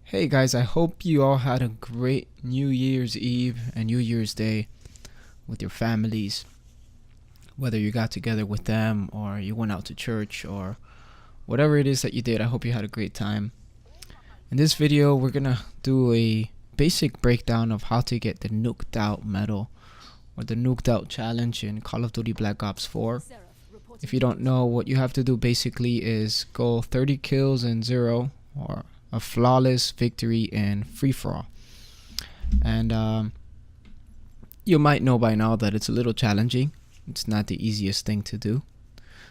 Hey guys, I hope you all had a great New Year's Eve and New Year's Day with your families. Whether you got together with them or you went out to church or whatever it is that you did, I hope you had a great time. In this video, we're gonna do a basic breakdown of how to get the Nuked Out medal or the Nuked Out challenge in Call of Duty Black Ops 4. If you don't know, what you have to do basically is go 30 kills in 0 or a flawless victory in free-for-all. And you might know by now that it's a little challenging. It's not the easiest thing to do.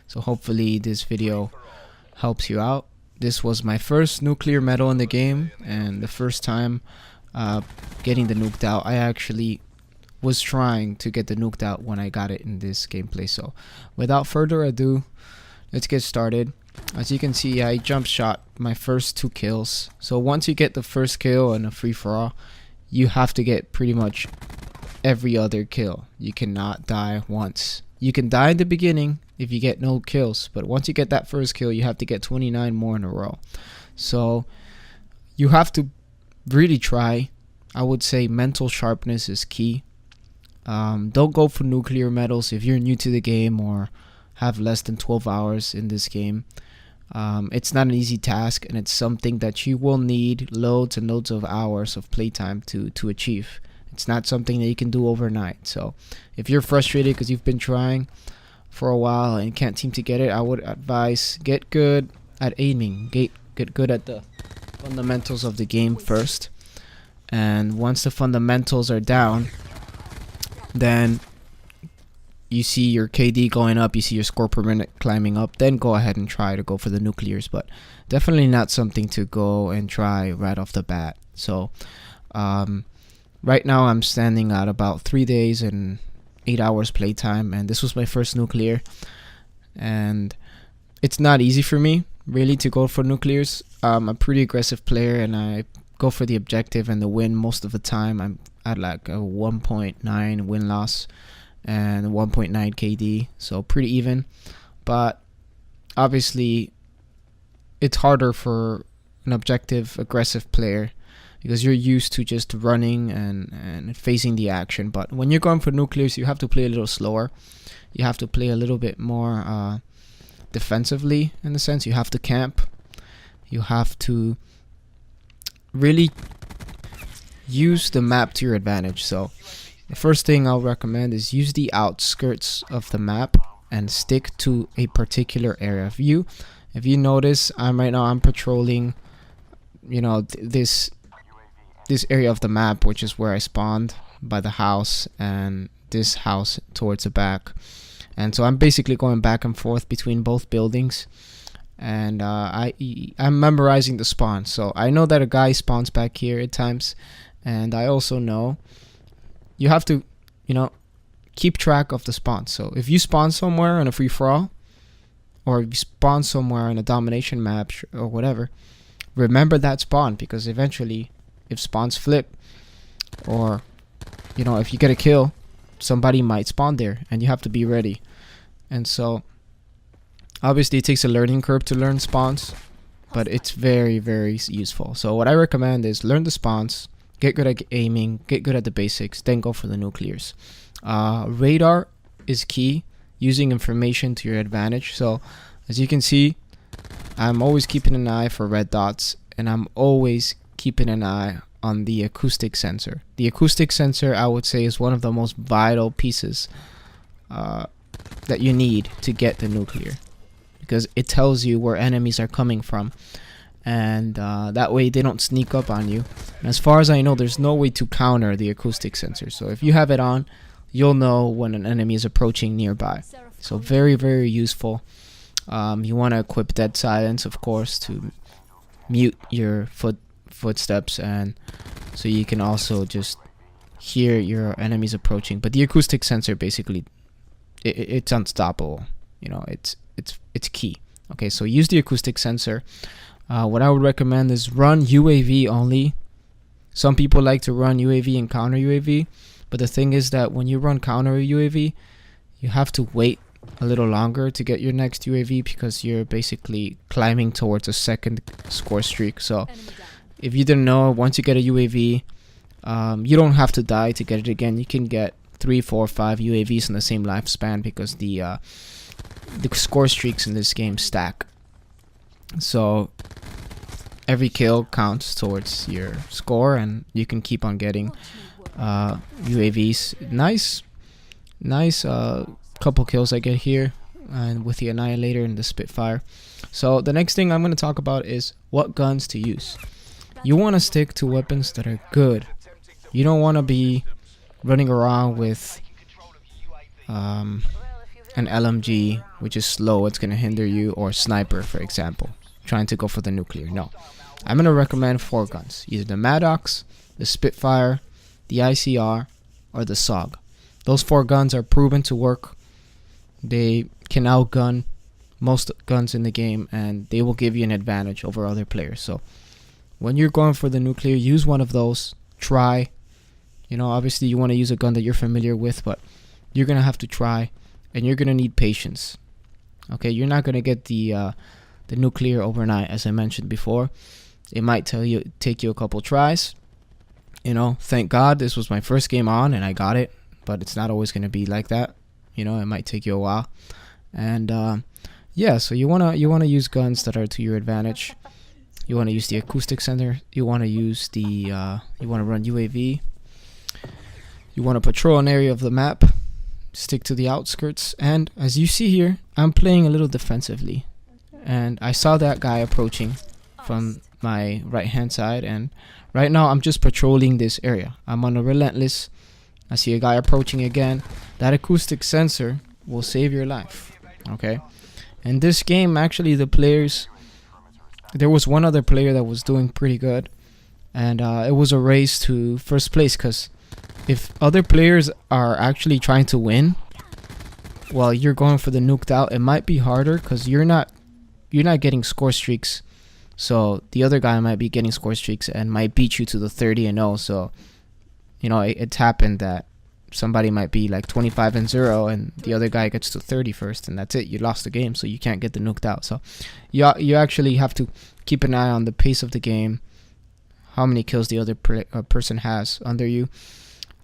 So hopefully this video helps you out. This was my first nuclear medal in the game, and the first time getting the Nuked Out. I actually was trying to get the Nuked Out when I got it in this gameplay. So without further ado, let's get started. As you can see, I jump shot my first 2 kills. So once you get the first kill in a free-for-all, you have to get pretty much every other kill. You cannot die once. You can die in the beginning if you get no kills, but once you get that first kill, you have to get 29 more in a row. So you have to really try. I would say mental sharpness is key. Don't go for nuclear medals if you're new to the game or have less than 12 hours in this game. It's not an easy task, and it's something that you will need loads and loads of hours of playtime to achieve. It's not something that you can do overnight. So if you're frustrated because you've been trying for a while and can't seem to get it, I would advise get good at aiming, get good at the fundamentals of the game first, and once the fundamentals are down, then you see your KD going up, you see your score per minute climbing up, then go ahead and try to go for the nuclears. But definitely not something to go and try right off the bat. So right now I'm standing at about 3 days and 8 hours playtime, and this was my first nuclear, and it's not easy for me really to go for nuclears. I'm a pretty aggressive player, and I go for the objective and the win most of the time. I'm at like a 1.9 win-loss and 1.9 KD, so pretty even. But obviously it's harder for an objective aggressive player because you're used to just running and facing the action. But when you're going for nuclears, you have to play a little slower. You have to play a little bit more defensively, in the sense you have to camp. You have to really use the map to your advantage. So the first thing I'll recommend is use the outskirts of the map and stick to a particular area. If you notice, I'm patrolling, this area of the map, which is where I spawned, by the house and this house towards the back. And so I'm basically going back and forth between both buildings, and I'm memorizing the spawn. So I know that a guy spawns back here at times, and I also know you have to, keep track of the spawns. So if you spawn somewhere in a free-for-all, or if you spawn somewhere in a domination map or whatever, remember that spawn, because eventually if spawns flip, or if you get a kill, somebody might spawn there and you have to be ready. And so obviously it takes a learning curve to learn spawns, but it's very, very useful. So what I recommend is learn the spawns, get good at aiming, get good at the basics, then go for the nuclears. Radar is key, using information to your advantage. So as you can see, I'm always keeping an eye for red dots, and I'm always keeping an eye on the acoustic sensor. The acoustic sensor, I would say, is one of the most vital pieces that you need to get the nuclear, because it tells you where enemies are coming from, and that way they don't sneak up on you. And as far as I know, there's no way to counter the acoustic sensor. So if you have it on, you'll know when an enemy is approaching nearby. So very, very useful. You want to equip dead silence, of course, to mute your footsteps, and so you can also just hear your enemies approaching. But the acoustic sensor, basically, it's unstoppable. It's key. Okay, so use the acoustic sensor. What I would recommend is run UAV only. Some people like to run UAV and counter UAV, but the thing is that when you run counter UAV, you have to wait a little longer to get your next UAV, because you're basically climbing towards a second score streak. So If you didn't know, once you get a UAV, you don't have to die to get it again. You can get 3, 4, 5 UAVs in the same lifespan because the score streaks in this game stack. So every kill counts towards your score, and you can keep on getting UAVs. Nice couple kills I get here, and with the Annihilator and the Spitfire. So the next thing I'm going to talk about is what guns to use. You want to stick to weapons that are good. You don't want to be running around with an LMG, which is slow, it's going to hinder you, or sniper, for example, trying to go for the nuclear. No, I'm going to recommend 4 guns, either the Maddox, the Spitfire, the ICR, or the SOG. Those 4 guns are proven to work. They can outgun most guns in the game, and they will give you an advantage over other players. So when you're going for the nuclear, use one of those. Try. You know, obviously you want to use a gun that you're familiar with, but you're going to have to try, and you're going to need patience. Okay, you're not going to get the nuclear overnight, as I mentioned before. It might take you a couple tries. You know, thank God this was my first game on and I got it, but it's not always going to be like that. You know, it might take you a while. And yeah, so you wanna use guns that are to your advantage. You want to use the acoustic center. You want to use the you want to run UAV. You want to patrol an area of the map. Stick to the outskirts. And as you see here, I'm playing a little defensively, and I saw that guy approaching from my right hand side, and right now I'm just patrolling this area. I'm on a relentless. I see a guy approaching again. That acoustic sensor will save your life. Okay, in this game, actually, the players, there was one other player that was doing pretty good, and it was a race to first place, because if other players are actually trying to win while you're going for the nuked out, it might be harder because you're not getting score streaks. So the other guy might be getting score streaks and might beat you to the 30-0. So, you know, it's happened that somebody might be like 25-0 and the other guy gets to 30 first, and that's it. You lost the game, so you can't get the nuked out. So you actually have to keep an eye on the pace of the game, how many kills the other person has under you,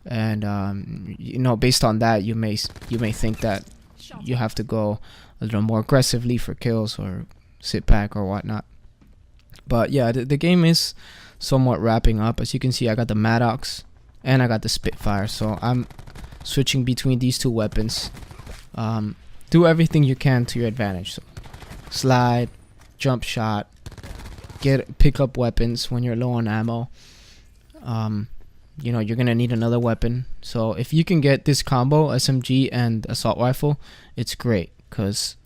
and you know, based on that, you may think that you have to go a little more aggressively for kills or sit back or whatnot. But yeah, the game is somewhat wrapping up. As you can see, I got the Maddox and I got the Spitfire, so I'm switching between these 2 weapons. Do everything you can to your advantage. So slide, jump shot, pick up weapons when you're low on ammo. You know, you're gonna need another weapon. So if you can get this combo, SMG and assault rifle, it's great, because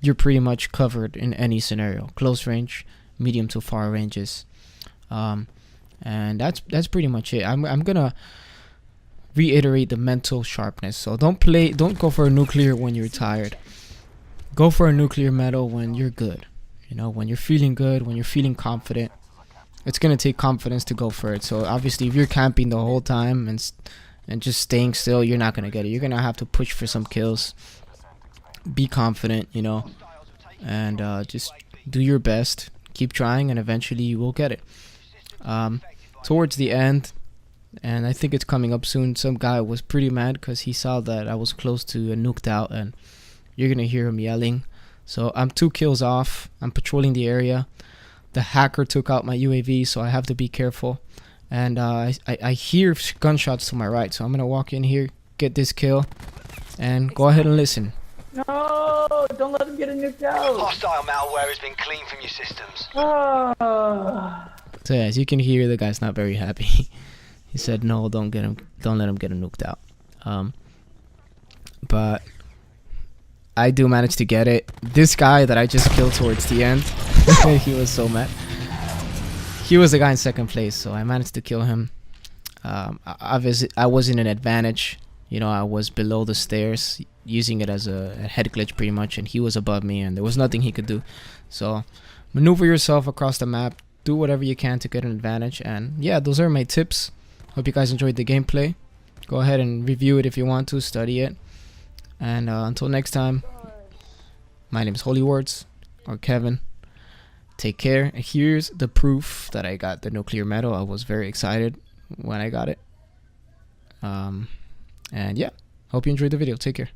you're pretty much covered in any scenario. Close range, medium to far ranges. And that's pretty much it. I'm gonna reiterate the mental sharpness. So don't go for a nuclear when you're tired. Go for a nuclear medal when you're good. You know, when you're feeling good, when you're feeling confident. It's gonna take confidence to go for it. So obviously, if you're camping the whole time and just staying still, you're not gonna get it. You're gonna have to push for some kills. Be confident, you know, and just do your best. Keep trying, and eventually you will get it. Towards the end, and I think it's coming up soon, some guy was pretty mad because he saw that I was close to a nuked out, and you're gonna hear him yelling. So I'm 2 kills off. I'm patrolling the area. The hacker took out my UAV, so I have to be careful. And I hear gunshots to my right, so I'm gonna walk in here, get this kill, and go ahead and listen. No, don't let him get a nuked out. Hostile malware has been cleaned from your systems. So yeah, as you can hear, the guy's not very happy. He said, "No, don't let him get a nuked out." But I do manage to get it. This guy that I just killed towards the end, he was so mad. He was the guy in second place, so I managed to kill him. Obviously, I was in an advantage. You know, I was below the stairs, using it as a head glitch pretty much, and he was above me, and there was nothing he could do. So maneuver yourself across the map, do whatever you can to get an advantage. And yeah, those are my tips. Hope you guys enjoyed the gameplay. Go ahead and review it if you want to, study it. And until next time, my name is Holy Words, or Kevin, Take care. Here's the proof that I got the nuclear medal. I was very excited when I got it. And yeah, hope you enjoyed the video. Take care.